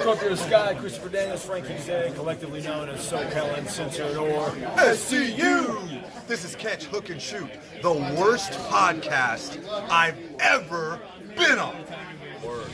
Up to the sky, Christopher Daniels, Frankie Zay, collectively known as SoCal Uncensored or SCU! This is Catch, Hook, and Shoot, the worst podcast I've ever been on. Word.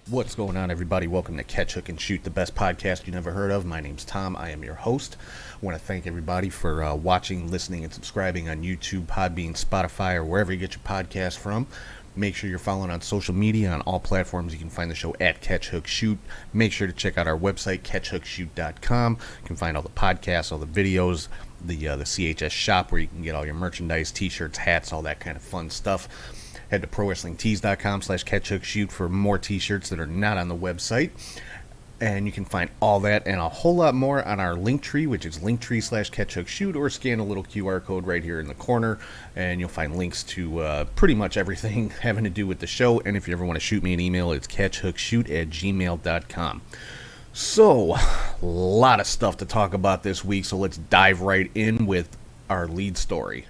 What's going on, everybody? Welcome to Catch, Hook, and Shoot, the best podcast you never heard of. My name's Tom. I am your host. I want to thank everybody for watching, listening, and subscribing on YouTube, Podbean, Spotify, or wherever you get your podcast from. Make sure you're following on social media on all platforms. You can find the show at Catch, Hook, Shoot. Make sure to check out our website, catchhookshoot.com. You can find all the podcasts, all the videos, the CHS shop where you can get all your merchandise, t-shirts, hats, all that kind of fun stuff. Head to prowrestlingtees.com/catchhookshoot for more t-shirts that are not on the website. And you can find all that and a whole lot more on our Linktree, which is linktree/catchhookshoot, or scan a little QR code right here in the corner, and you'll find links to pretty much everything having to do with the show. And if you ever want to shoot me an email, it's catchhookshoot@gmail.com. So, a lot of stuff to talk about this week, so let's dive right in with our lead story.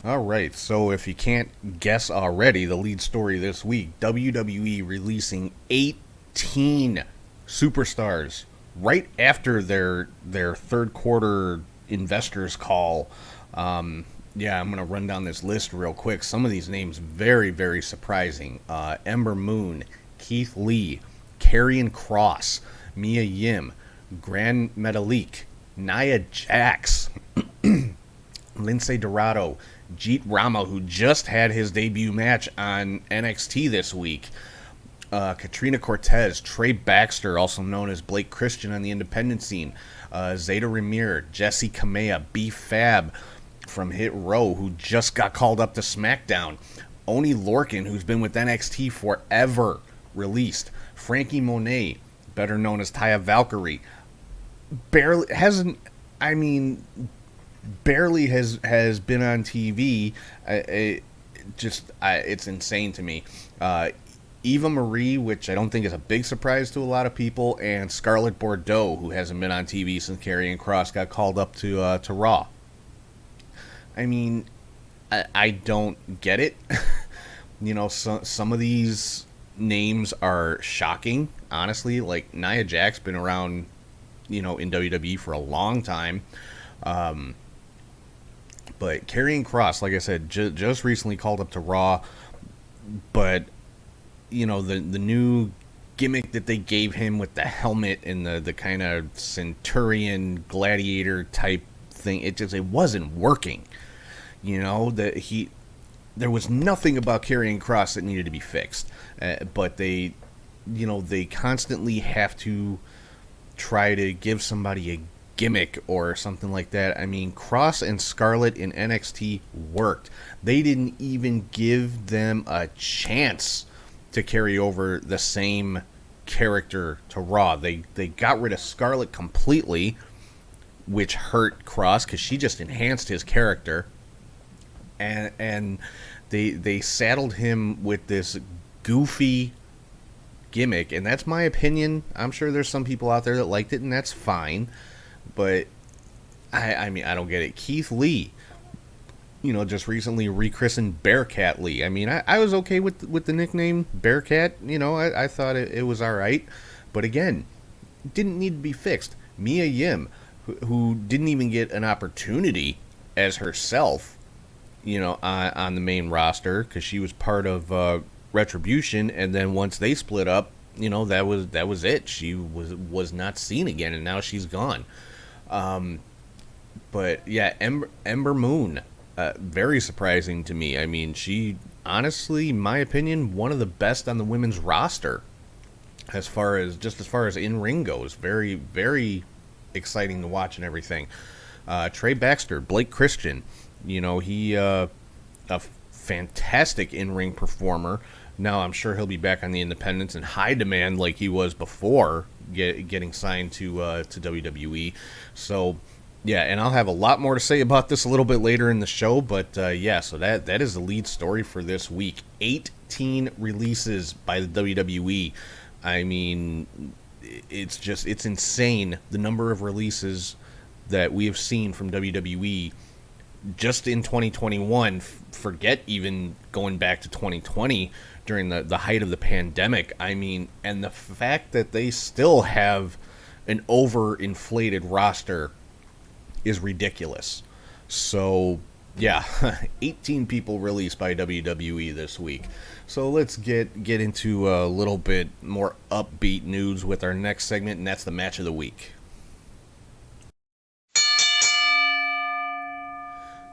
Alright, so if you can't guess already, the lead story this week, WWE releasing 18 superstars right after their third quarter investors call. I'm going to run down this list real quick. Some of these names very, very surprising. Ember Moon, Keith Lee, Karrion Kross, Mia Yim, Gran Metalik, Nia Jax, Lince Dorado, Jeet Rama, who just had his debut match on NXT this week, Katrina Cortez, Trey Baxter, also known as Blake Christian on the independent scene, Zeta Ramir, Jesse Kamea, B-Fab from Hit Row, who just got called up to Smackdown, Oni Lorcan, who's been with NXT forever, released, Frankie Monet, better known as Taya Valkyrie, barely has been on TV. It's insane to me. Eva Marie, which I don't think is a big surprise to a lot of people, and Scarlett Bordeaux, who hasn't been on TV since Karrion Kross got called up to Raw. I mean, I don't get it. Some of these names are shocking, honestly. Like Nia Jax been around, in WWE for a long time. But Karrion Kross, like I said, just recently called up to Raw. But, the new gimmick that they gave him with the helmet and the kind of Centurion gladiator type thing, it wasn't working. There was nothing about Karrion Kross that needed to be fixed. But they constantly have to try to give somebody a gimmick or something like that. I mean, Kross and Scarlett in NXT worked. They didn't even give them a chance to carry over the same character to Raw. They got rid of Scarlett completely, which hurt Kross because she just enhanced his character. And they saddled him with this goofy gimmick, and that's my opinion. I'm sure there's some people out there that liked it, and that's fine. But, I don't get it. Keith Lee, just recently rechristened Bearcat Lee. I mean, I was okay with the nickname Bearcat. I thought it was all right. But again, didn't need to be fixed. Mia Yim, who didn't even get an opportunity as herself, on the main roster, because she was part of Retribution, and then once they split up, that was it. She was not seen again, and now she's gone. But yeah, Ember Moon, very surprising to me. I mean, she honestly, in my opinion, one of the best on the women's roster as far as in-ring goes. Very, very exciting to watch and everything. Trey Baxter, Blake Christian, he a fantastic in-ring performer. Now I'm sure he'll be back on the independents in high demand like he was before getting signed to WWE. So yeah, and I'll have a lot more to say about this a little bit later in the show. But yeah, so that is the lead story for this week. 18 releases by the WWE. I mean, it's insane the number of releases that we have seen from WWE just in 2021. Forget even going back to 2020 during the height of the pandemic. I mean, and the fact that they still have an overinflated roster is ridiculous. So yeah, 18 people released by WWE this week. So let's get into a little bit more upbeat news with our next segment, and that's the match of the week.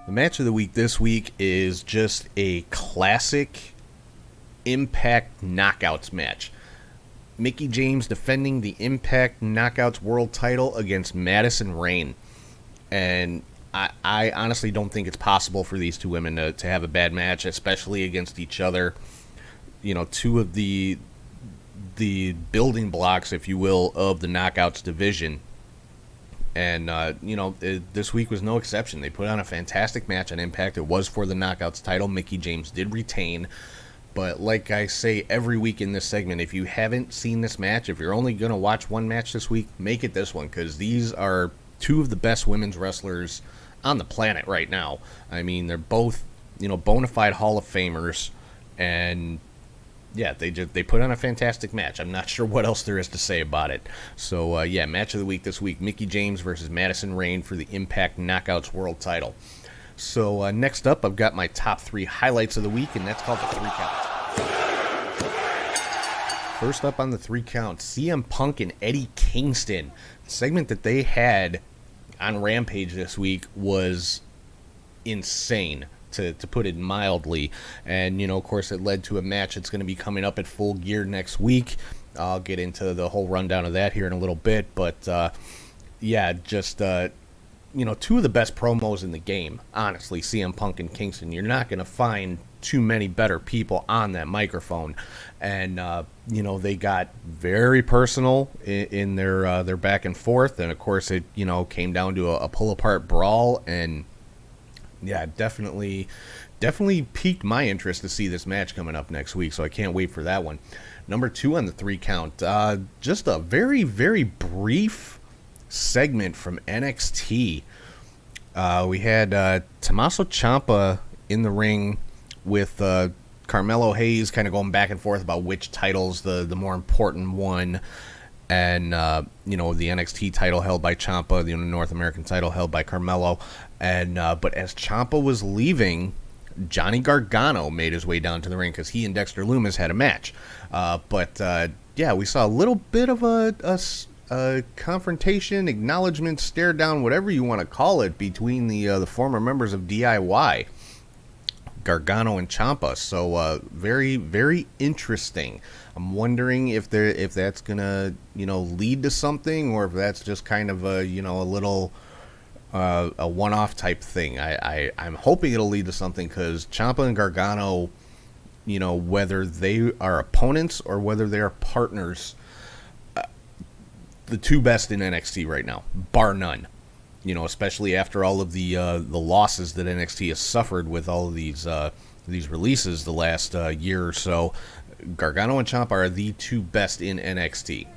The match of the week this week is just a classic Impact Knockouts match. Mickie James defending the Impact Knockouts World title against Madison Rayne. And I honestly don't think it's possible for these two women to have a bad match, especially against each other. You know, two of the building blocks, if you will, of the Knockouts division. And, this week was no exception. They put on a fantastic match on Impact. It was for the Knockouts title. Mickie James did retain. But like I say every week in this segment, if you haven't seen this match, if you're only going to watch one match this week, make it this one, because these are two of the best women's wrestlers on the planet right now. I mean, they're both, bona fide Hall of Famers, and yeah, they put on a fantastic match. I'm not sure what else there is to say about it. So yeah, match of the week this week: Mickie James versus Madison Rayne for the Impact Knockouts World title. So next up, I've got my top 3 highlights of the week, and that's called the 3 count. First up on the 3 count, CM Punk and Eddie Kingston. The segment that they had on Rampage this week was insane, to put it mildly. And, of course, it led to a match that's going to be coming up at Full Gear next week. I'll get into the whole rundown of that here in a little bit. But, yeah, just... two of the best promos in the game, honestly, CM Punk and Kingston. You're not going to find too many better people on that microphone. And, they got very personal in their back and forth. And, of course, it, came down to a pull-apart brawl. And, yeah, definitely piqued my interest to see this match coming up next week. So I can't wait for that one. Number 2 on the 3 count, just a very, very brief segment from NXT. We had Tommaso Ciampa in the ring with Carmelo Hayes kind of going back and forth about which title's the more important one. And, the NXT title held by Ciampa, the North American title held by Carmelo. And but as Ciampa was leaving, Johnny Gargano made his way down to the ring because he and Dexter Lumis had a match. Yeah, we saw a little bit of a confrontation, acknowledgement, stare down, whatever you want to call it, between the former members of DIY, Gargano and Ciampa. So very, very interesting. I'm wondering if that's gonna lead to something, or if that's just kind of a little a one-off type thing. I'm hoping it'll lead to something, because Ciampa and Gargano, whether they are opponents or whether they are partners, the two best in NXT right now, bar none. Especially after all of the losses that NXT has suffered with all of these releases the last year or so. Gargano and Ciampa are the two best in NXT.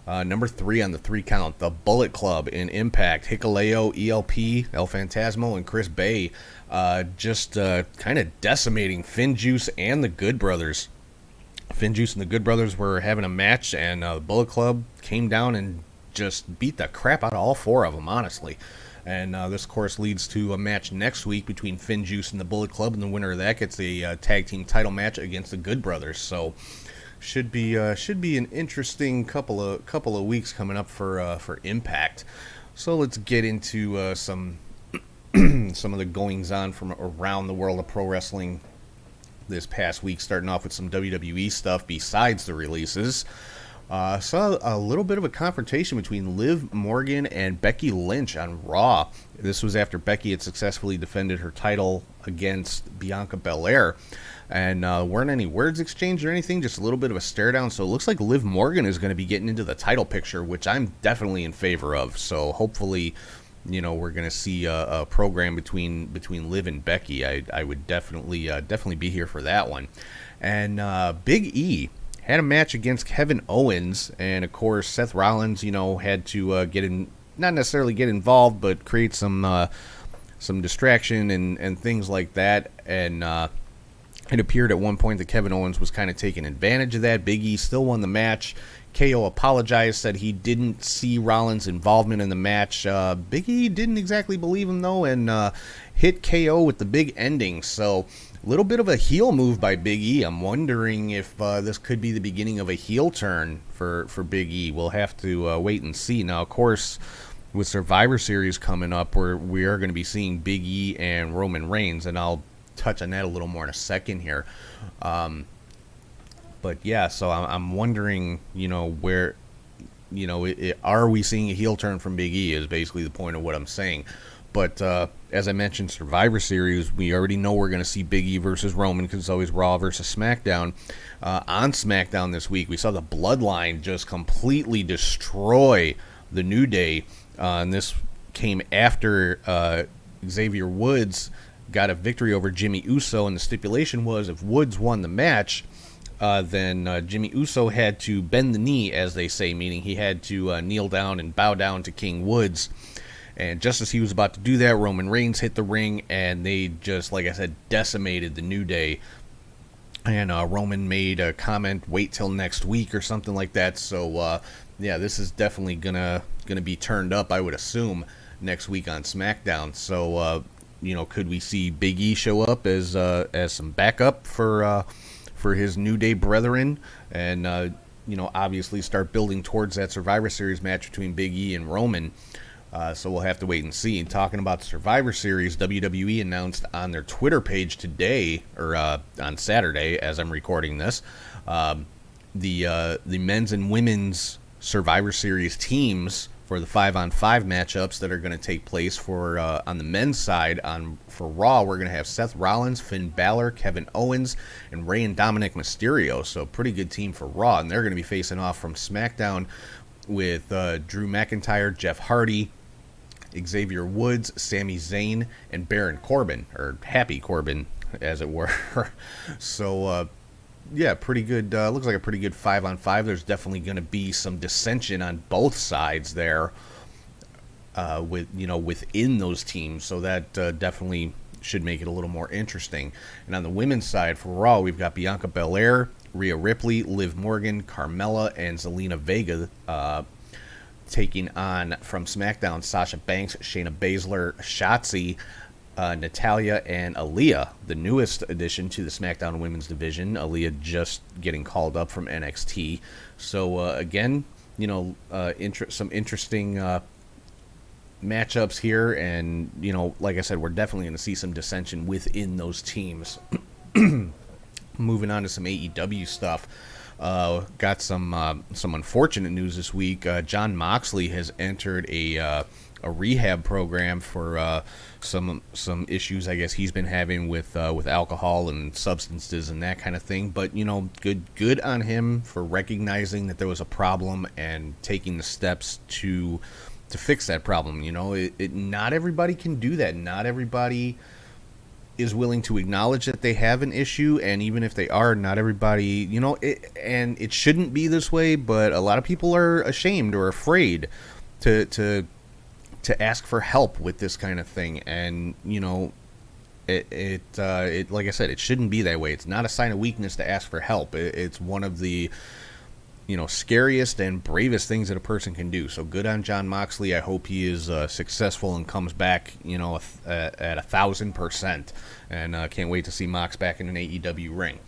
Number 3 on the 3 count, the Bullet Club in Impact. Hikuleo, ELP, El Phantasmo, and Chris Bay just kind of decimating FinJuice and the Good Brothers. FinJuice and the Good Brothers were having a match, and the Bullet Club came down and just beat the crap out of all 4 of them, honestly. And this, of course, leads to a match next week between FinJuice and the Bullet Club, and the winner of that gets a tag team title match against the Good Brothers. So should be an interesting couple of weeks coming up for Impact. So let's get into some some of the goings on from around the world of pro wrestling this past week, starting off with some WWE stuff besides the releases. Saw a little bit of a confrontation between Liv Morgan and Becky Lynch on Raw. This was after Becky had successfully defended her title against Bianca Belair. And weren't any words exchanged or anything, just a little bit of a stare down. So it looks like Liv Morgan is going to be getting into the title picture, which I'm definitely in favor of. So hopefully, we're going to see a program between Liv and Becky. I would definitely be here for that one. And Big E had a match against Kevin Owens, and of course Seth Rollins, had to not necessarily get involved, but create some distraction and things like that. And it appeared at one point that Kevin Owens was kind of taking advantage of that. Big E still won the match. KO apologized, said he didn't see Rollins' involvement in the match. Big E didn't exactly believe him, though, and hit KO with the big ending. So a little bit of a heel move by Big E. I'm wondering if this could be the beginning of a heel turn for Big E. We'll have to wait and see. Now, of course, with Survivor Series coming up, we are going to be seeing Big E and Roman Reigns, and I'll touch on that a little more in a second here. But yeah, so I'm wondering, where, are we seeing a heel turn from Big E is basically the point of what I'm saying. But as I mentioned, Survivor Series, we already know we're going to see Big E versus Roman because it's always Raw versus SmackDown. On SmackDown this week, we saw the Bloodline just completely destroy the New Day. And this came after Xavier Woods got a victory over Jimmy Uso, and the stipulation was if Woods won the match, then Jimmy Uso had to bend the knee, as they say, meaning he had to kneel down and bow down to King Woods. And just as he was about to do that, Roman Reigns hit the ring, and they just, like I said, decimated the New Day. And Roman made a comment, wait till next week or something like that. So, yeah, this is definitely gonna be turned up, I would assume, next week on SmackDown. So, could we see Big E show up as some backup for his New Day brethren, and obviously start building towards that Survivor Series match between Big E and Roman? So we'll have to wait and see. And talking about the Survivor Series, WWE announced on their Twitter page today, or on Saturday, as I'm recording this, the men's and women's Survivor Series teams for the 5-on-5 matchups that are going to take place for on the men's side. For Raw, we're going to have Seth Rollins, Finn Balor, Kevin Owens, and Rey and Dominic Mysterio. So pretty good team for Raw, and they're going to be facing off from SmackDown with Drew McIntyre, Jeff Hardy, Xavier Woods, Sami Zayn, and Baron Corbin, or Happy Corbin, as it were. So yeah, pretty good. Looks like a pretty good 5-on-5. There's definitely going to be some dissension on both sides there, within those teams. So that definitely should make it a little more interesting. And on the women's side for Raw, we've got Bianca Belair, Rhea Ripley, Liv Morgan, Carmella, and Zelina Vega taking on from SmackDown Sasha Banks, Shayna Baszler, Shotzi, Natalya, and Aaliyah, the newest addition to the SmackDown Women's Division. Aaliyah just getting called up from NXT. So again, some interesting matchups here, and like I said, we're definitely going to see some dissension within those teams. Moving on to some AEW stuff. Got some unfortunate news this week. Jon Moxley has entered a rehab program for some issues I guess he's been having with alcohol and substances and that kind of thing. But good on him for recognizing that there was a problem and taking the steps to fix that problem. Not everybody can do that. Not everybody is willing to acknowledge that they have an issue, and even if they are, not everybody, and it shouldn't be this way, but a lot of people are ashamed or afraid to ask for help with this kind of thing. And it like I said, it shouldn't be that way. It's not a sign of weakness to ask for help. It's one of the scariest and bravest things that a person can do. So good on Jon Moxley. I hope he is successful and comes back, at 1,000%. And can't wait to see Mox back in an AEW ring.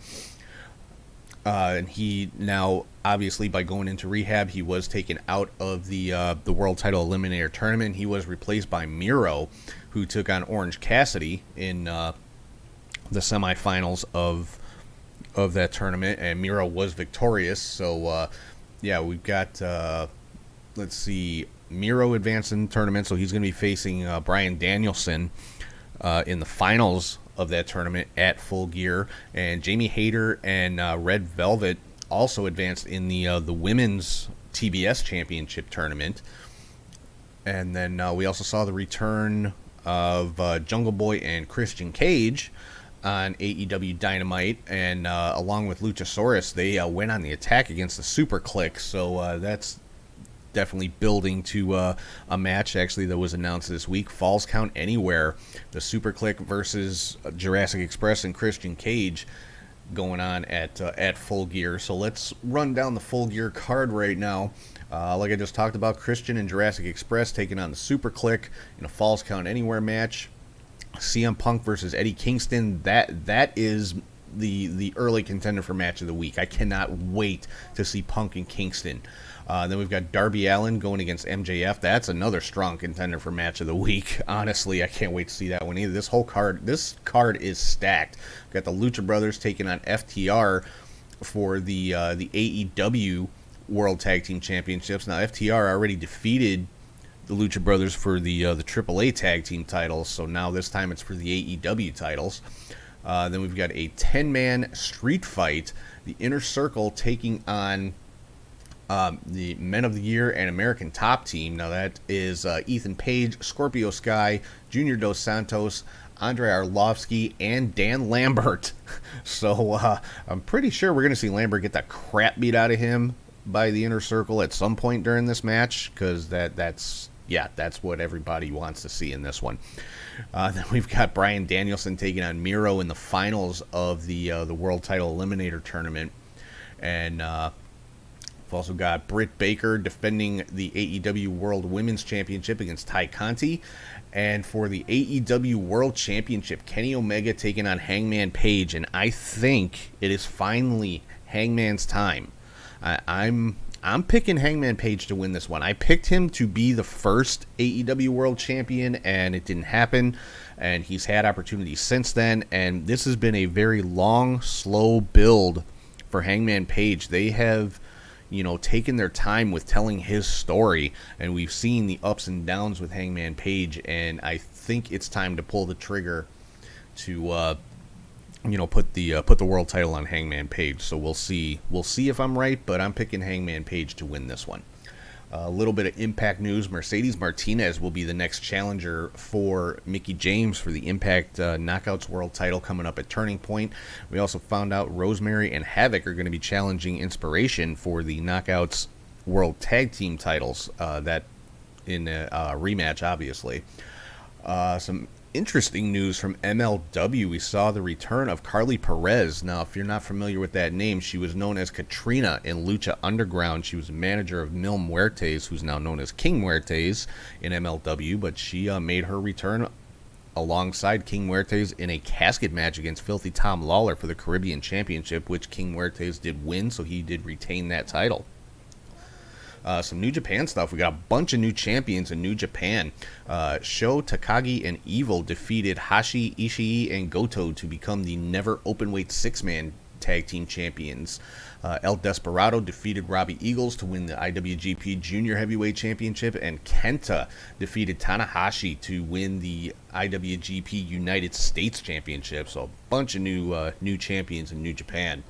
And he now, obviously, by going into rehab, he was taken out of the World Title Eliminator Tournament. He was replaced by Miro, who took on Orange Cassidy in the semifinals of that tournament, and Miro was victorious. So Yeah, we've got, let's see, Miro advanced in the tournament, so he's going to be facing Bryan Danielson in the finals of that tournament at Full Gear. And Jamie Hayter and Red Velvet also advanced in the women's TBS championship tournament. And then we also saw the return of Jungle Boy and Christian Cage on AEW Dynamite, and along with Luchasaurus, they went on the attack against the Super Click. So that's definitely building to a match actually that was announced this week. Falls Count Anywhere, the Super Click versus Jurassic Express and Christian Cage going on at Full Gear. So let's run down the Full Gear card right now. Like I just talked about, Christian and Jurassic Express taking on the Super Click in a Falls Count Anywhere match. CM Punk versus Eddie Kingston, that is the early contender for match of the week. I cannot wait to see Punk and Kingston. Then we've got Darby Allin going against MJF. That's another strong contender for match of the week. Honestly, I can't wait to see that one either. This card is stacked. We've got the Lucha Brothers taking on FTR for the AEW World Tag Team Championships. Now, FTR already defeated the Lucha Brothers for the AAA Tag Team titles, so now this time it's for the AEW titles. Then we've got a 10-man street fight. The Inner Circle taking on the Men of the Year and American Top Team. Now that is Ethan Page, Scorpio Sky, Junior Dos Santos, Andre Arlovsky, and Dan Lambert. So I'm pretty sure we're going to see Lambert get the crap beat out of him by the Inner Circle at some point during this match, because that's what everybody wants to see in this one. Then we've got Bryan Danielson taking on Miro in the finals of the World Title Eliminator Tournament. And we've also got Britt Baker defending the AEW World Women's Championship against Ty Conti. And for the AEW World Championship, Kenny Omega taking on Hangman Page. And I think it is finally Hangman's time. I'm picking Hangman Page to win this one. I picked him to be the first AEW World Champion, and it didn't happen. And he's had opportunities since then. And this has been a very long, slow build for Hangman Page. They have, taken their time with telling his story, and we've seen the ups and downs with Hangman Page. And I think it's time to pull the trigger to put the world title on Hangman Page. So we'll see if I'm right, but I'm picking Hangman Page to win this one. A little bit of Impact news: Mercedes Martinez will be the next challenger for Mickie James for the Impact Knockouts World Title coming up at Turning Point. We also found out Rosemary and Havoc are going to be challenging Inspiration for the Knockouts World Tag Team titles. That in a rematch, obviously. Some interesting news from MLW. We saw the return of Carly Perez. Now, if you're not familiar with that name, she was known as Katrina in Lucha Underground. She was a manager of Mil Muertes, who's now known as King Muertes in MLW, but she made her return alongside King Muertes in a casket match against Filthy Tom Lawler for the Caribbean Championship, which King Muertes did win, so he did retain that title. Some New Japan stuff. We got a bunch of new champions in New Japan. Sho, Takagi, and Evil defeated Hashi, Ishii, and Goto to become the never openweight six-man tag team champions. El Desperado defeated Robbie Eagles to win the IWGP Junior Heavyweight Championship, and Kenta defeated Tanahashi to win the IWGP United States Championship. So a bunch of new champions in New Japan.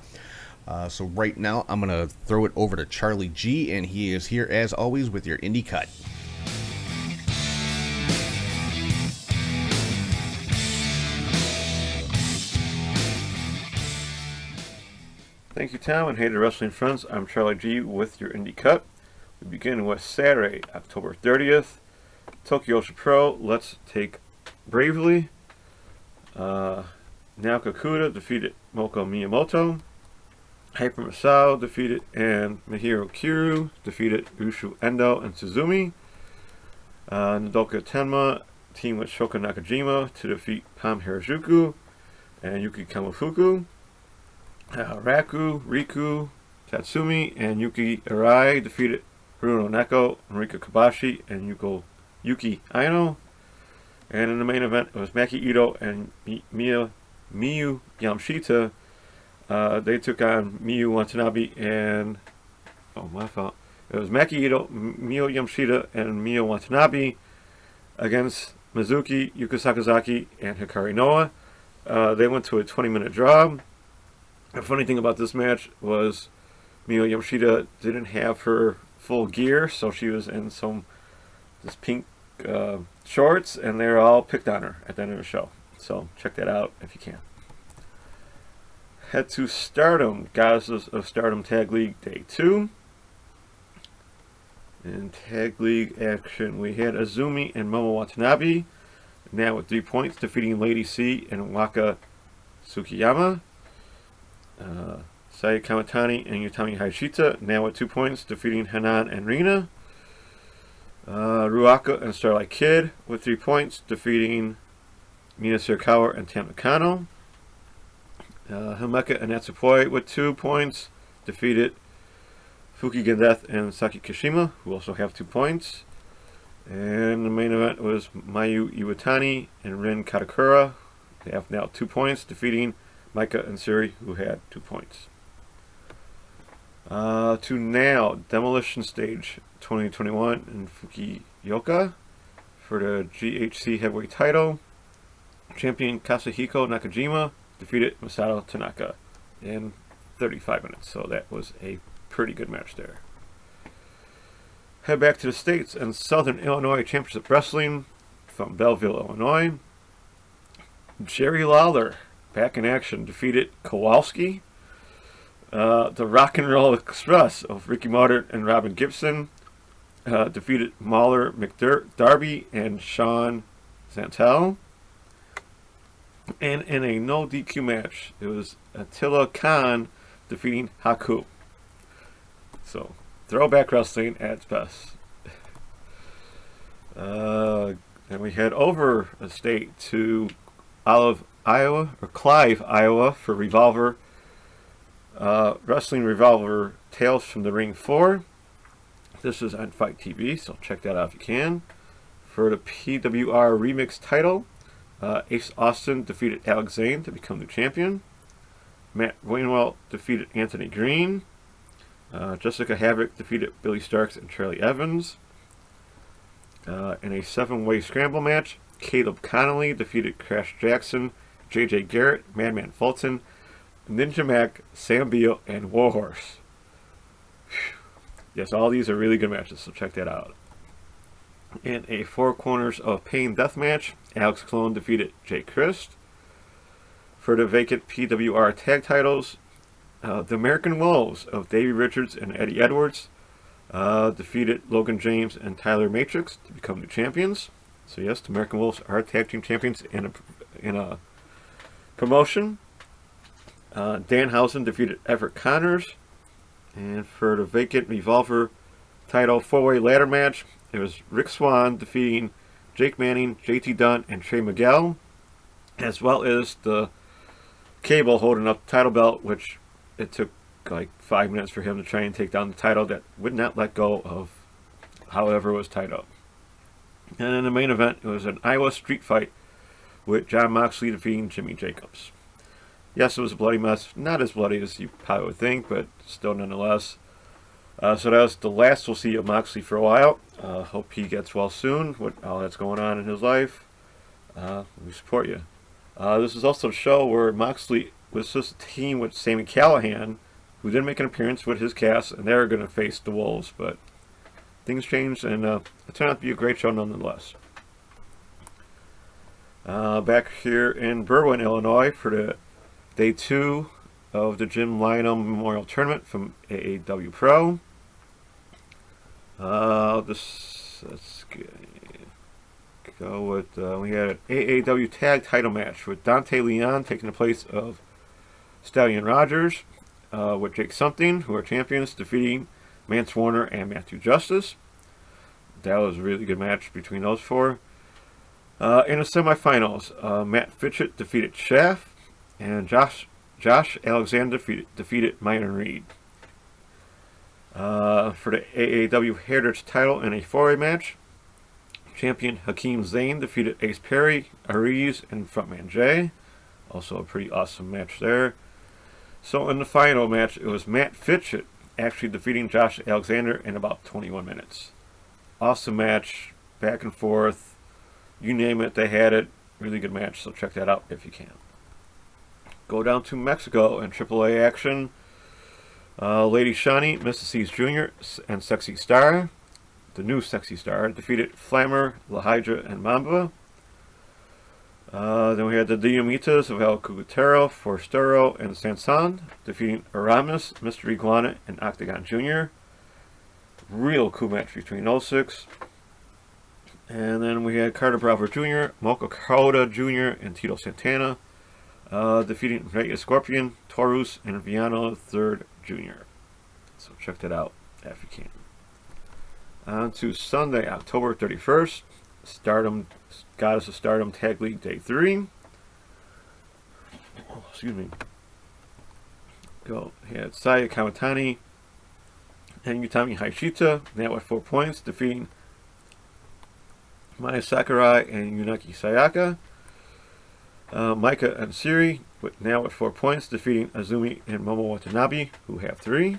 So right now, I'm going to throw it over to Charlie G, and he is here, as always, with your Indie Cut. Thank you, Tom, and hey to wrestling friends. I'm Charlie G with your Indie Cut. We begin with Saturday, October 30th. Tokyo Pro, let's take Bravely. Naoka Kuda defeated Moko Miyamoto. Hyper Masao defeated, and Mihiro Kiru defeated Ushu Endo and Suzumi. Nodoka Tenma teamed with Shoka Nakajima to defeat Pam Harajuku and Yuki Kamifuku. Riku, Tatsumi, and Yuki Arai defeated Bruno Neko, Marika Kobashi, and Yuki Aino. And in the main event, it was Maki Ito and Miyu Yamashita. They took on Miyu Watanabe and Oh, my fault. It was Maki Ito, Mio Yamashita, and Mio Watanabe against Mizuki, Yuka Sakazaki, and Hikari Noa. They went to a 20-minute draw. The funny thing about this match was Mio Yamashita didn't have her full gear, so she was in this pink shorts, and they all picked on her at the end of the show. So check that out if you can. Head to Stardom, Goddesses of Stardom Tag League Day 2. In Tag League action, we had Azumi and Momo Watanabe, now with 3 points, defeating Lady C and Waka Tsukiyama. Saya Kamatani and Utami Hayashita, now with 2 points, defeating Hanan and Rina. Ruaka and Starlight Kid with 3 points, defeating Mina Sirikawa and Tam Nakano. Himeka and Natsupoi with 2 points, defeated Fuki Gendeth and Saki Kashima, who also have 2 points. And the main event was Mayu Iwatani and Rin Katakura. They have now 2 points, defeating Maika and Suri, who had 2 points. To now, Demolition Stage 2021 in Fukuoka for the GHC Heavyweight title. Champion Kazuhiko Nakajima defeated Masato Tanaka in 35 minutes, so that was a pretty good match there. Head back to the States and Southern Illinois Championship Wrestling from Belleville, Illinois. Jerry Lawler, back in action, defeated Kowalski. The Rock and Roll Express of Ricky Morton and Robin Gibson defeated Mahler McDarby and Sean Santel. And in a no DQ match, it was Attila Khan defeating Haku. So, throwback wrestling at its best. And we head over a state to Clive, Iowa for Revolver. Wrestling Revolver Tales from the Ring 4. This is on Fight TV, so check that out if you can. For the PWR Remix title, Ace Austin defeated Alex Zane to become the champion. Matt Wainwright defeated Anthony Green. Jessica Havoc defeated Billy Starks and Charlie Evans. In a 7-way scramble match, Caleb Connolly defeated Crash Jackson, JJ Garrett, Madman Fulton, Ninja Mac, Sam Beal, and Warhorse. Yes, all these are really good matches, so check that out. In a 4 Corners of Pain death match, Alex Clone defeated Jay Christ. For the vacant PWR tag titles, the American Wolves of Davey Richards and Eddie Edwards defeated Logan James and Tyler Matrix to become the champions. So yes, the American Wolves are tag team champions in a promotion. Danhausen defeated Everett Connors. And for the vacant Revolver title 4-way ladder match, it was Rick Swan defeating Jake Manning, JT Dunn, and Trey Miguel, as well as the Cable holding up the title belt, which it took like 5 minutes for him to try and take down the title that would not let go of however it was tied up. And in the main event, it was an Iowa street fight with John Moxley defeating Jimmy Jacobs. Yes, it was a bloody mess. Not as bloody as you probably would think, but still nonetheless. So that was the last we'll see of Moxley for a while. Hope he gets well soon with all that's going on in his life. We support you. This is also a show where Moxley was just a team with Sami Callihan, who didn't make an appearance with his cast, and they're going to face the Wolves. But things changed, and it turned out to be a great show nonetheless. Back here in Berwyn, Illinois, for the Day 2 of the Jim Lionel Memorial Tournament from AEW Pro. Let's go with, we had an AEW Tag Title match with Dante Leon taking the place of Stallion Rogers, with Jake Something, who are champions, defeating Mance Warner and Matthew Justice. That was a really good match between those four. In the semifinals, Matt Fitchett defeated Shaft, and Josh Alexander defeated Myron Reed. For the AEW Heritage title in a 4-way match, champion Hakeem Zayn defeated Ace Perry, Ariz, and Frontman Jay. Also a pretty awesome match there. So in the final match, it was Matt Fitchett actually defeating Josh Alexander in about 21 minutes. Awesome match, back and forth, you name it, they had it. Really good match, so check that out if you can. Go down to Mexico and AAA action. Lady Shani, Mr. C's Jr., and Sexy Star, the new Sexy Star, defeated Flammer, La Hydra, and Mamba. Then we had the Diomitas of El Cucutero, Forstero, and Sansan, defeating Aramis, Mr. Iguana, and Octagon Jr. Real cool match between those six. And then we had Carter Bravo Jr., Mocha Cauda Jr., and Tito Santana, defeating Rey Scorpion, Taurus, and Viano III Jr. So check that out if you can. On to Sunday, October 31st, Stardom, Goddess of Stardom Tag League Day 3. Oh, excuse me. We had Saya Kamatani and Utami Hayashita, now with 4 points, defeating Maya Sakurai and Yunaki Sayaka. Maika and Siri, now with 4 points, defeating Azumi and Momo Watanabe, who have 3.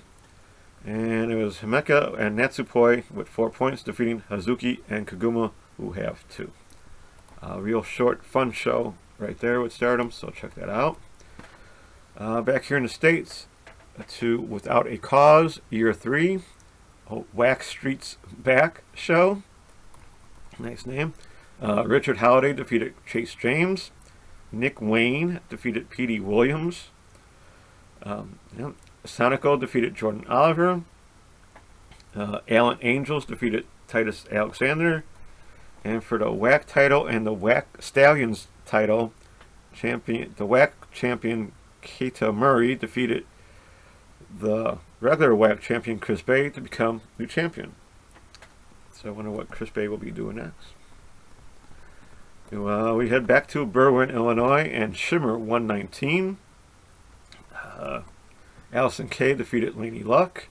And it was Himeka and Natsupoi with 4 points, defeating Hazuki and Kaguma, who have 2. Real short, fun show right there with Stardom, so check that out. Back here in the States, to Without a Cause, Year 3, Wax Streets Back show. Nice name. Richard Halliday defeated Chase James. Nick Wayne defeated P.D. Williams. Sonico defeated Jordan Oliver. Alan Angels defeated Titus Alexander. And for the WAC title and the WAC Stallions title, the WAC champion Keita Murray defeated the regular WAC champion Chris Bay to become new champion. So I wonder what Chris Bay will be doing next. We head back to Berwyn, Illinois, and Shimmer 119. Allison Kay defeated Laney Luck.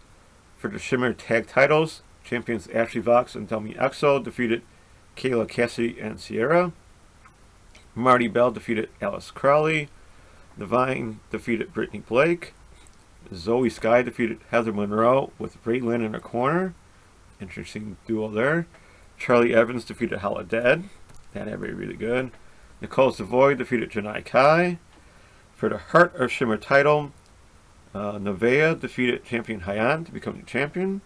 For the Shimmer tag titles, champions Ashley Vox and Delmi Exo defeated Kayla Cassie and Sierra. Marty Bell defeated Alice Crowley. Divine defeated Brittany Blake. Zoe Sky defeated Heather Monroe with Ray Lynn in her corner. Interesting duo there. Charlie Evans defeated Holla Dead. That had to be really good. Nicole Savoy defeated Janai Kai. For the Heart of Shimmer title, Nevaeh defeated champion Hyan to become the champion.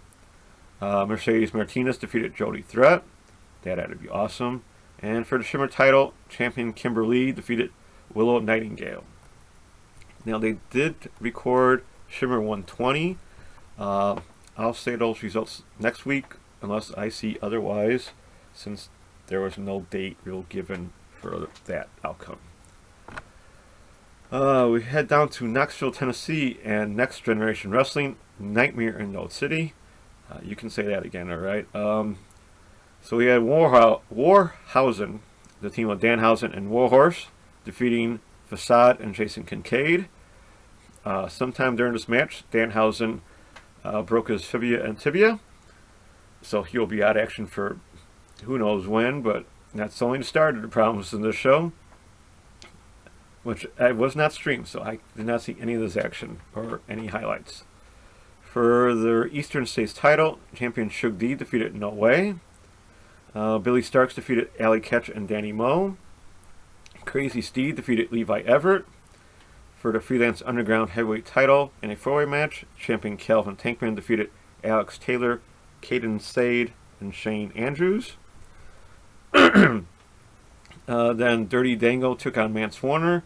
Mercedes Martinez defeated Jody Threat. That had to be awesome. And for the Shimmer title, champion Kimberly defeated Willow Nightingale. Now they did record Shimmer 120. I'll say those results next week unless I see otherwise, since there was no date real given for that outcome. We head down to Knoxville, Tennessee, and Next Generation Wrestling, Nightmare in Note City. You can say that again, alright? So we had Warhausen, the team of Danhausen and Warhorse, defeating Facade and Jason Kincaid. Sometime during this match, Danhausen broke his fibula and tibia, so he'll be out of action for who knows when, but that's only the start of the problems in this show, which I was not streamed, so I did not see any of this action or any highlights. For the Eastern States title, champion Shug D defeated No Way. Billy Starks defeated Allie Ketch and Danny Moe. Crazy Steve defeated Levi Everett. For the Freelance Underground Heavyweight title in a four-way match, champion Calvin Tankman defeated Alex Taylor, Caden Sade, and Shane Andrews. Then Dirty Dango took on Mance Warner,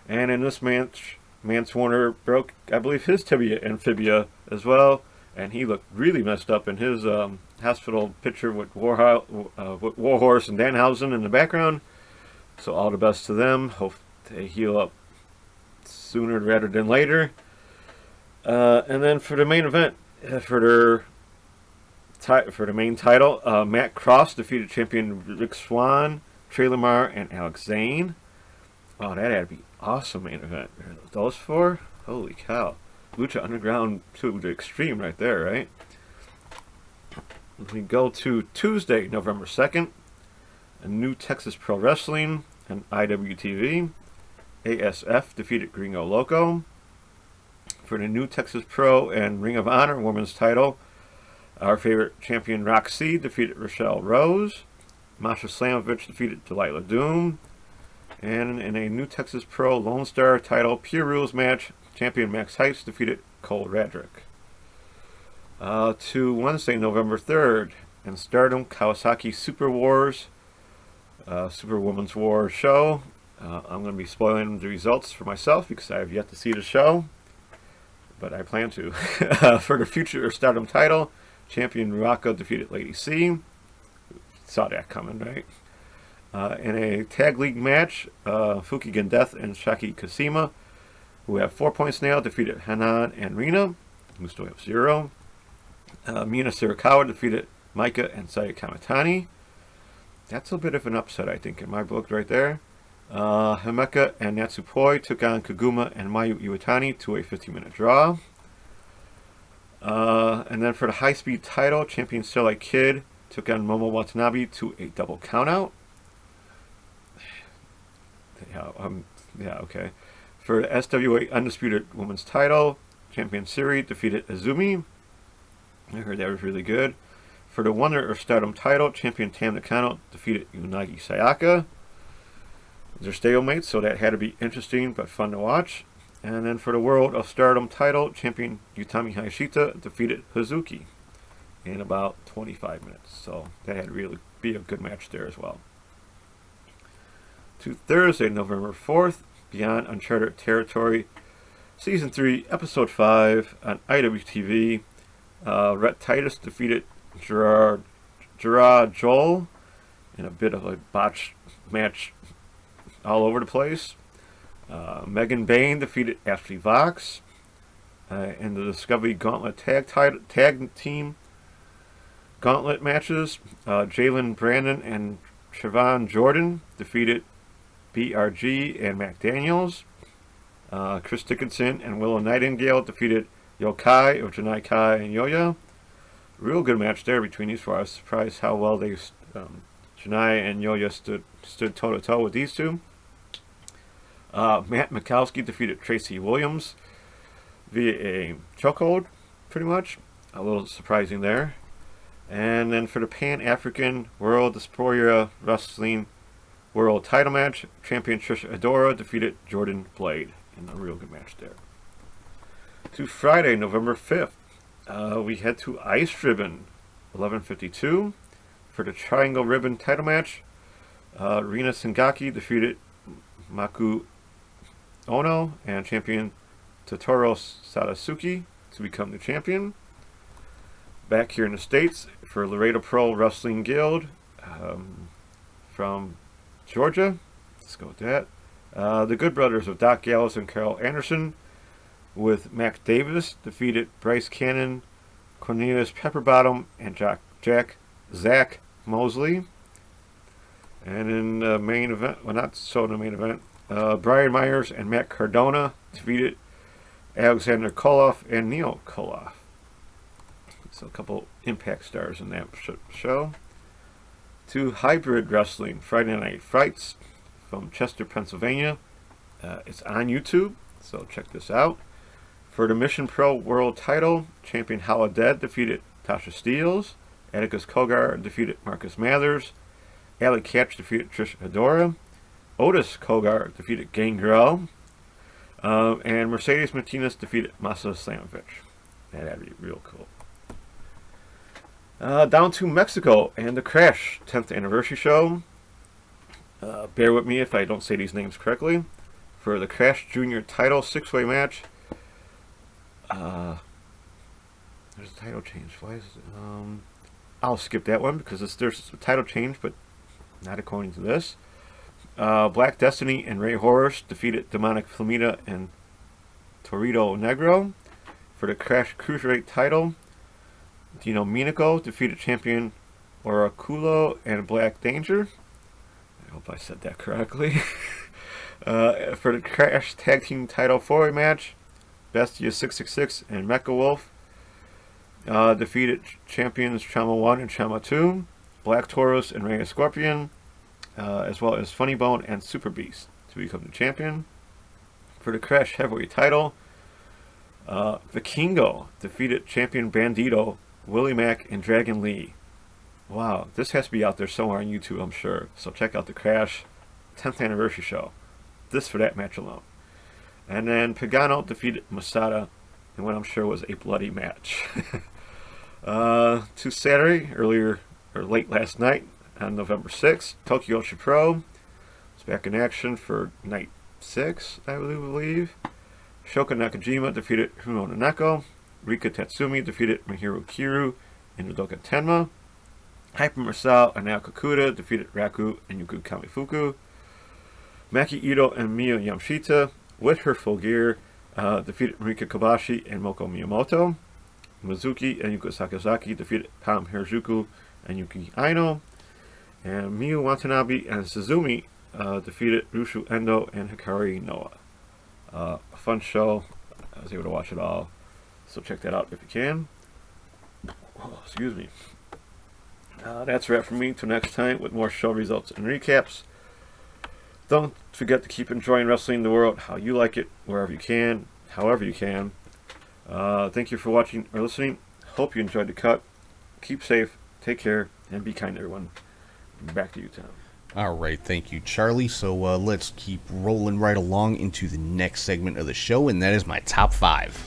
and in this match, Mance Warner broke, I believe, his tibia and fibula as well, and he looked really messed up in his hospital picture with Warhorse and Danhausen in the background. So all the best to them. Hope they heal up sooner rather than later. And then for the main event, for the main title, Matt Cross defeated champion Rick Swan, Trey Lamar, and Alex Zane. Oh, that had to be awesome main event. Those four? Holy cow. Lucha Underground to the extreme right there, right? We go to Tuesday, November 2nd. A New Texas Pro Wrestling and IWTV. ASF defeated Gringo Loco. For the new Texas Pro and Ring of Honor Women's title, our favorite champion Roxy defeated Rochelle Rose. Masha Slamovich defeated Delilah Doom. And in a new Texas Pro Lone Star title Pure Rules match, champion Max Heights defeated Cole Radrick. To Wednesday, November 3rd, in Stardom Kawasaki Super Wars, Super Women's War show. I'm going to be spoiling the results for myself because I have yet to see the show, but I plan to. For the future Stardom title, champion Ruaka defeated Lady C. Saw that coming, right? In a tag league match, Fukigen Death and Shaki Kasima, who have 4 points now, defeated Hanan and Rina, who still have 0. Mina Surakawa defeated Maika and Saya Kamitani. That's a bit of an upset, I think, in my book right there. Himeka and Natsupoi took on Kaguma and Mayu Iwatani to a 15-minute draw. And then for the high-speed title, champion Starlight Kid took on Momo Watanabe to a double countout. Yeah, okay. For the SWA Undisputed Women's title, champion Siri defeated Azumi. I heard that was really good. For the Wonder of Stardom title, champion Tam Nakano defeated Unagi Sayaka. They're stalemates, so that had to be interesting but fun to watch. And then for the World of Stardom title, champion Utami Hayashita defeated Hazuki in about 25 minutes. So that had to really be a good match there as well. To Thursday, November 4th, Beyond Uncharted Territory, Season 3, Episode 5 on IWTV. Rhett Titus defeated Gerard Joel in a bit of a botched match all over the place. Megan Bain defeated Ashley Vox in the Discovery Gauntlet tag team gauntlet matches. Jalen Brandon and Siobhan Jordan defeated BRG and Mac Daniels. Chris Dickinson and Willow Nightingale defeated Yokai of Janai Kai and Yoya. Real good match there between these four. I was surprised how well they Janai and Yoya stood toe to toe with these two. Matt Mikowski defeated Tracy Williams via a chokehold, pretty much. A little surprising there. And then for the Pan-African World Destroyer Wrestling World title match, champion Trisha Adora defeated Jordan Blade in a real good match there. To Friday, November 5th, we head to Ice Ribbon 1152 for the Triangle Ribbon title match. Rina Sengaki defeated Maku Ono and champion Totoro Sadasuki to become the champion. Back here in the States for Laredo Pro Wrestling Guild from Georgia. Let's go with that. The Good Brothers of Doc Gallows and Carol Anderson with Mac Davis defeated Bryce Cannon, Cornelius Pepperbottom, and Zach Mosley. And in the main event, well, not so in the main event, Brian Myers and Matt Cardona defeated Alexander Koloff and Neil Koloff. So a couple Impact stars in that show. To Hybrid Wrestling Friday Night Fights from Chester, Pennsylvania. It's on YouTube, so check this out. For the Mission Pro World title, champion Hala Dead defeated Tasha Steeles. Atticus Kogar defeated Marcus Mathers. Allie Katch defeated Trish Adora. Otis Kogar defeated Gangrel. And Mercedes Martinez defeated Masa Slamovich. That'd be real cool. Down to Mexico and the Crash 10th anniversary show. Bear with me if I don't say these names correctly. For the Crash Junior title 6-way match. There's a title change. Why is it? I'll skip that one because there's a title change, but not according to this. Black Destiny and Rey Horus defeated Demonic Flamita and Torito Negro. For the Crash Cruiserweight title, Dino Minico defeated champion Oraculo and Black Danger. I hope I said that correctly. For the Crash Tag Team title 4-way match, Bestia 666 and Mecha Wolf defeated champions Trauma 1 and Trauma 2, Black Taurus and Rey Scorpion, as well as Funny Bone and Super Beast to become the champion. For the Crash Heavyweight title, Vikingo defeated champion Bandito, Willie Mack, and Dragon Lee. Wow, this has to be out there somewhere on YouTube, I'm sure. So check out the Crash 10th anniversary show. This for that match alone. And then Pagano defeated Masada in what I'm sure was a bloody match. To Saturday, late last night on November 6th, Tokyo Pro is back in action for night 6, I believe. Shoka Nakajima defeated Hiro Nanako. Rika Tatsumi defeated Mihiru Kiru in Udoka Tenma. Hyper Marcel and Naoka Kuda defeated Raku and Yuku Kamifuku. Maki Ito and Miya Yamashita, with her full gear, defeated Marika Kobashi and Moko Miyamoto. Mizuki and Yuko Sakazaki defeated Tam Hirajuku and Yuki Aino. And Miyu Watanabe and Suzumi defeated Rushu Endo and Hikari Noah. A fun show. I was able to watch it all, so check that out if you can. Oh, excuse me. That's a wrap for me. Till next time with more show results and recaps. Don't forget to keep enjoying wrestling in the world how you like it, wherever you can, however you can. Thank you for watching or listening. Hope you enjoyed the cut. Keep safe, take care, and be kind to everyone. Back to you, Tom. All right, thank you, Charlie. So let's keep rolling right along into the next segment of the show, and that is my top 5.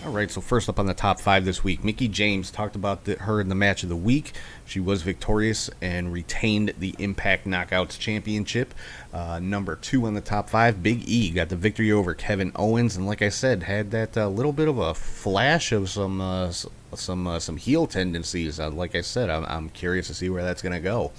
Right, so first up on the top 5 this week, Mickie James. Talked about her in the match of the week. She was victorious and retained the Impact Knockouts Championship. Number 2 on the top 5, Big E got the victory over Kevin Owens, and like I said, had that little bit of a flash of some heel tendencies. Like I said, I'm curious to see where that's gonna go.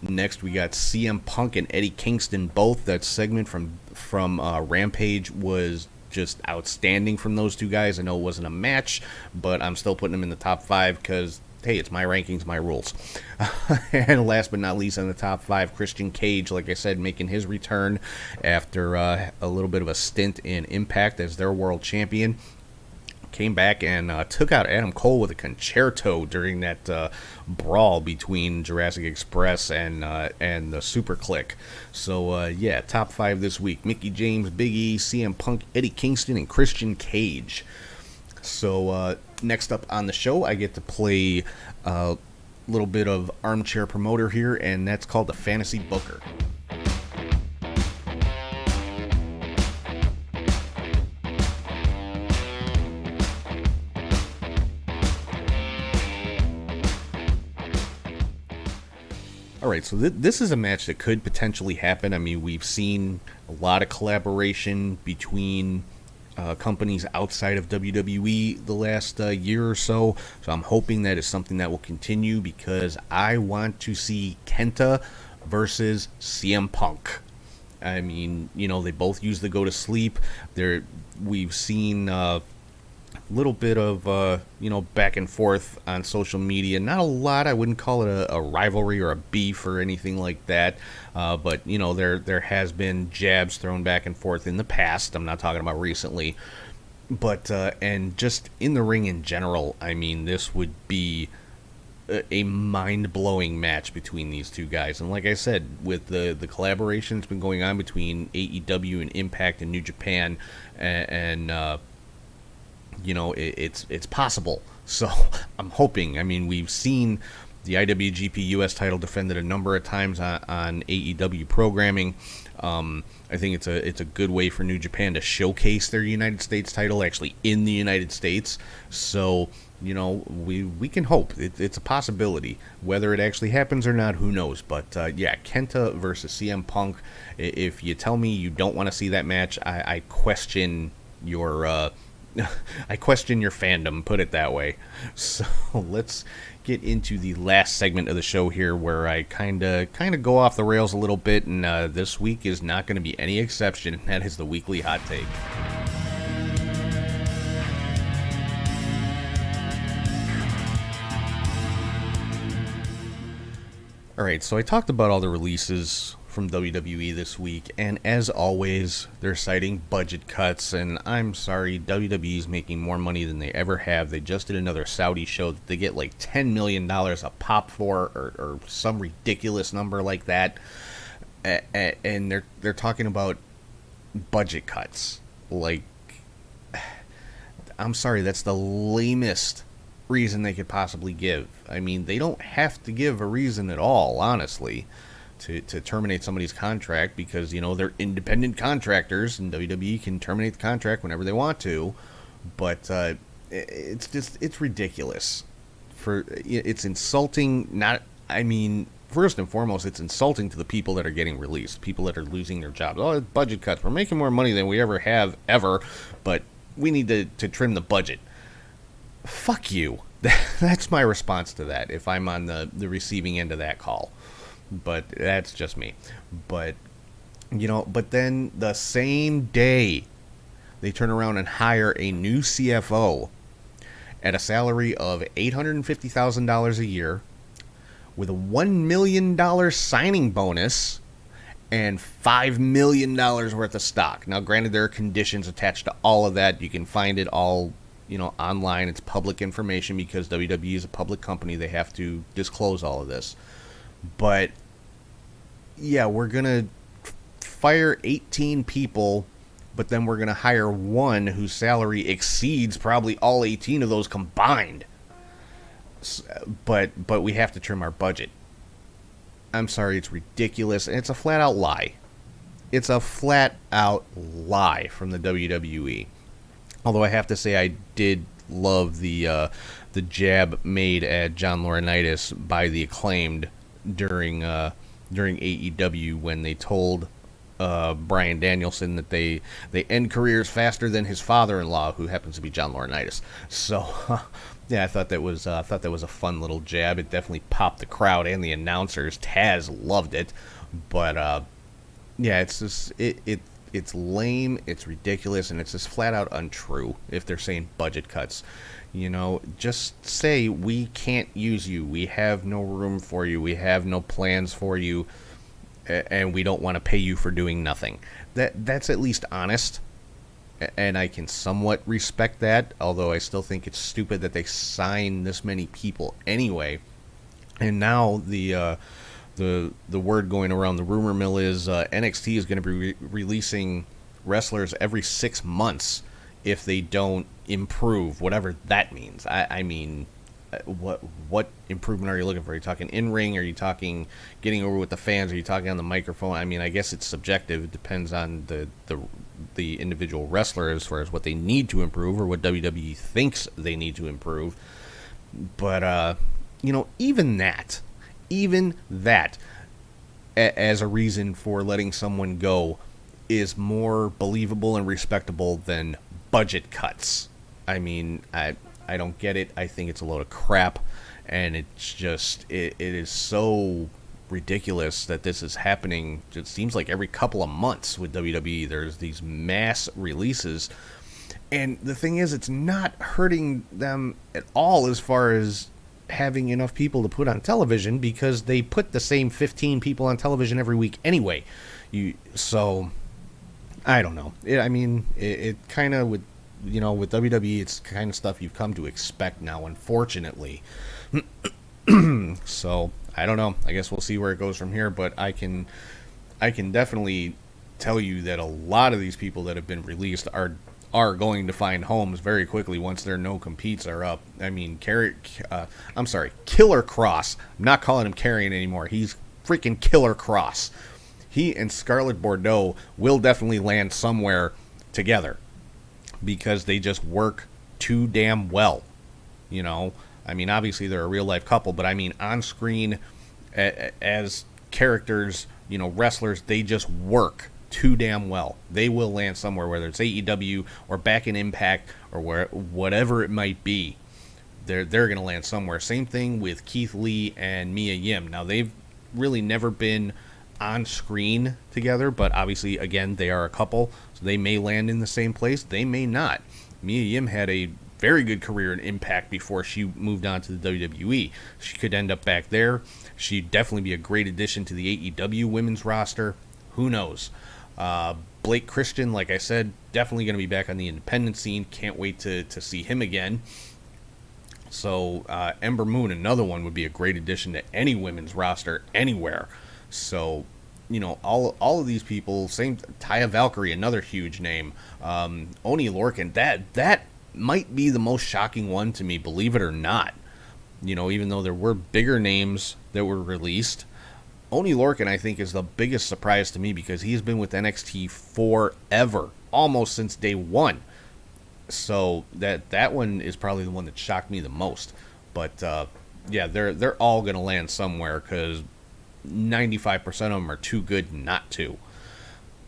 Next, we got CM Punk and Eddie Kingston. Both that segment from Rampage was just outstanding from those two guys. I know it wasn't a match, but I'm still putting them in the top 5 because, hey, it's my rankings, my rules. And last but not least on the top 5, Christian Cage, like I said, making his return after a little bit of a stint in Impact as their world champion. Came back and took out Adam Cole with a concerto during that brawl between Jurassic Express and the Super Click. So, yeah, top 5 this week. Mickie James, Big E, CM Punk, Eddie Kingston, and Christian Cage. So, next up on the show, I get to play a little bit of armchair promoter here, and that's called the Fantasy Booker. All right, so this is a match that could potentially happen. I mean, we've seen a lot of collaboration between companies outside of WWE the last year or so. So I'm hoping that is something that will continue because I want to see Kenta versus CM Punk. I mean, you know, they both use the go to sleep. We've seen little bit of back and forth on social media. Not a lot. I wouldn't call it a rivalry or a beef or anything like that, but there has been jabs thrown back and forth in the past. I'm not talking about recently, but and just in the ring in general, I mean, this would be a mind-blowing match between these two guys. And like I said, with the collaboration that's been going on between AEW and Impact and New Japan, and it's possible. So I'm hoping. I mean, we've seen the IWGP US title defended a number of times on AEW programming. I think it's a good way for New Japan to showcase their United States title actually in the United States. So we can hope. It's a possibility. Whether it actually happens or not, who knows? But yeah, Kenta versus CM Punk. If you tell me you don't want to see that match, I question your I question your fandom, put it that way. So let's get into the last segment of the show here, where I kind of go off the rails a little bit, and this week is not going to be any exception. That is the weekly hot take. All right, so I talked about all the releases from WWE this week, and as always, they're citing budget cuts, and I'm sorry, WWE's making more money than they ever have. They just did another Saudi show that they get like $10 million a pop for, or some ridiculous number like that, and they're talking about budget cuts. Like, I'm sorry, that's the lamest reason they could possibly give. I mean, they don't have to give a reason at all, honestly, to terminate somebody's contract, because, you know, they're independent contractors and WWE can terminate the contract whenever they want to. But it's ridiculous. It's insulting. First and foremost, it's insulting to the people that are getting released, people that are losing their jobs. Oh, budget cuts. We're making more money than we ever have ever, but we need to trim the budget. Fuck you. That's my response to that if I'm on the receiving end of that call. But that's just me. But, you know, but then the same day they turn around and hire a new CFO at a salary of $850,000 a year with a $1 million signing bonus and $5 million worth of stock. Now, granted, there are conditions attached to all of that. You can find it all, you know, online. It's public information because WWE is a public company. They have to disclose all of this. But, yeah, we're going to fire 18 people, but then we're going to hire one whose salary exceeds probably all 18 of those combined. But we have to trim our budget. I'm sorry, it's ridiculous, and it's a flat-out lie. It's a flat-out lie from the WWE. Although I have to say I did love the jab made at John Laurinaitis by the Acclaimed during AEW when they told Bryan Danielson that they end careers faster than his father-in-law, who happens to be John Laurinaitis. So, yeah, I thought that was a fun little jab. It definitely popped the crowd and the announcers. Taz loved it, but yeah, it's just it's lame, it's ridiculous, and it's just flat out untrue. If they're saying budget cuts, you know, just say we can't use you. We have no room for you. We have no plans for you, and we don't want to pay you for doing nothing. That's at least honest. And I can somewhat respect that, although I still think it's stupid that they sign this many people anyway. And now the word going around the rumor mill is NXT is going to be releasing wrestlers every 6 months if they don't improve, whatever that means. I mean, what improvement are you looking for? Are you talking in-ring? Are you talking getting over with the fans? Are you talking on the microphone? I mean, I guess it's subjective. It depends on the individual wrestler as far as what they need to improve or what WWE thinks they need to improve. But, you know, even that, as a reason for letting someone go is more believable and respectable than budget cuts. I mean, I don't get it. I think it's a load of crap, and it's just it is so ridiculous that this is happening. It seems like every couple of months with WWE there's these mass releases, and the thing is, it's not hurting them at all as far as having enough people to put on television, because they put the same 15 people on television every week anyway. So I don't know. It kind of, with WWE, it's kind of stuff you've come to expect now, unfortunately. So I don't know. I guess we'll see where it goes from here. But I can definitely tell you that a lot of these people that have been released are going to find homes very quickly once their no competes are up. I mean, Killer Cross. I'm not calling him Carrion anymore. He's freaking Killer Cross. He and Scarlett Bordeaux will definitely land somewhere together, because they just work too damn well. You know, I mean, obviously they're a real life couple, but I mean, on screen as characters, you know, wrestlers, they just work too damn well. They will land somewhere, whether it's AEW or back in Impact or whatever it might be. They're going to land somewhere. Same thing with Keith Lee and Mia Yim. Now, they've really never been on screen together, but obviously, again, they are a couple, so they may land in the same place. They may not. Mia Yim had a very good career in Impact before she moved on to the WWE. She could end up back there. She'd definitely be a great addition to the AEW women's roster. Who knows? Blake Christian, like I said, definitely going to be back on the independent scene. Can't wait to see him again. So Ember Moon, another one, would be a great addition to any women's roster anywhere. So, you know, all of these people, same Taya Valkyrie, another huge name. Oni Lorcan, that might be the most shocking one to me, believe it or not. You know, even though there were bigger names that were released, Oni Lorcan, I think, is the biggest surprise to me because he's been with NXT forever, almost since day one. So that one is probably the one that shocked me the most. But yeah, they're all gonna land somewhere because 95% of them are too good not to.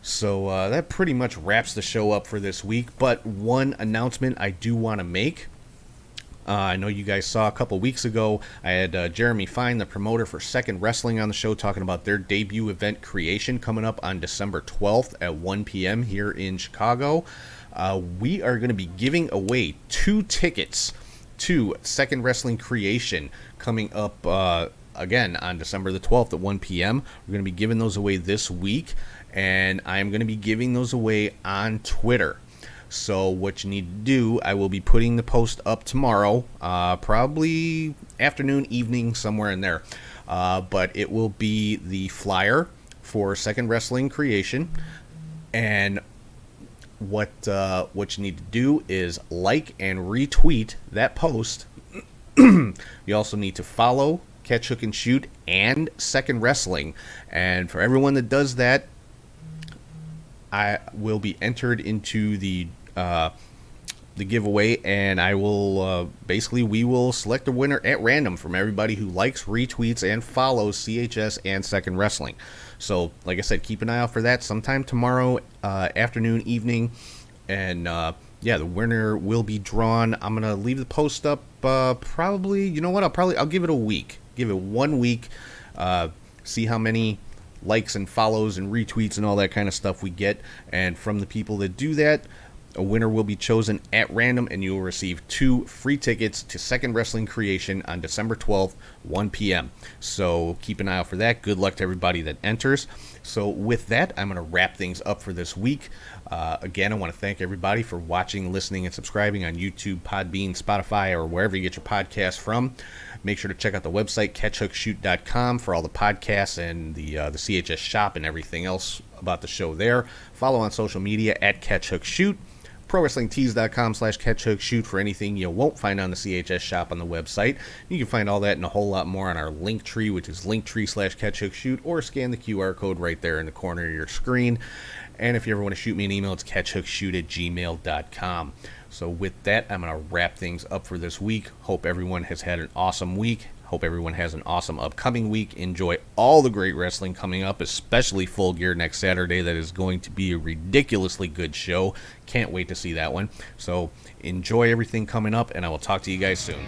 So that pretty much wraps the show up for this week. But one announcement I do want to make. I know you guys saw a couple weeks ago, I had Jeremy Fine, the promoter for Second Wrestling, on the show talking about their debut event Creation coming up on December 12th at 1 p.m. here in Chicago. We are going to be giving away 2 tickets to Second Wrestling Creation coming up again on December the 12th at 1 p.m. We're going to be giving those away this week, and I'm going to be giving those away on Twitter. So what you need to do, I will be putting the post up tomorrow, probably afternoon, evening, somewhere in there. But it will be the flyer for Second Wrestling Creation. And what you need to do is like and retweet that post. You also need to follow Catch, Hook, and Shoot and Second Wrestling. And for everyone that does that, I will be entered into the giveaway, and I will basically we will select a winner at random from everybody who likes, retweets, and follows CHS and Second Wrestling. So, like I said, keep an eye out for that sometime tomorrow afternoon, evening, and yeah, the winner will be drawn. I'm gonna leave the post up probably. You know what? I'll give it a week. Give it 1 week. See how many likes and follows and retweets and all that kind of stuff we get, and from the people that do that, a winner will be chosen at random, and you will receive 2 free tickets to Second Wrestling Creation on December 12th, 1 p.m. So keep an eye out for that. Good luck to everybody that enters. So with that, I'm going to wrap things up for this week. Again, I want to thank everybody for watching, listening, and subscribing on YouTube, Podbean, Spotify, or wherever you get your podcasts from. Make sure to check out the website, catchhookshoot.com, for all the podcasts and the CHS shop and everything else about the show there. Follow on social media at catchhookshoot. ProWrestlingTees.com/catchhookshoot for anything you won't find on the CHS shop on the website. You can find all that and a whole lot more on our link tree, which is linktree/catchhookshoot, or scan the QR code right there in the corner of your screen. And if you ever want to shoot me an email, it's catchhookshoot@gmail.com. So with that, I'm going to wrap things up for this week. Hope everyone has had an awesome week. Hope everyone has an awesome upcoming week. Enjoy all the great wrestling coming up, especially Full Gear next Saturday. That is going to be a ridiculously good show. Can't wait to see that one. So enjoy everything coming up, and I will talk to you guys soon.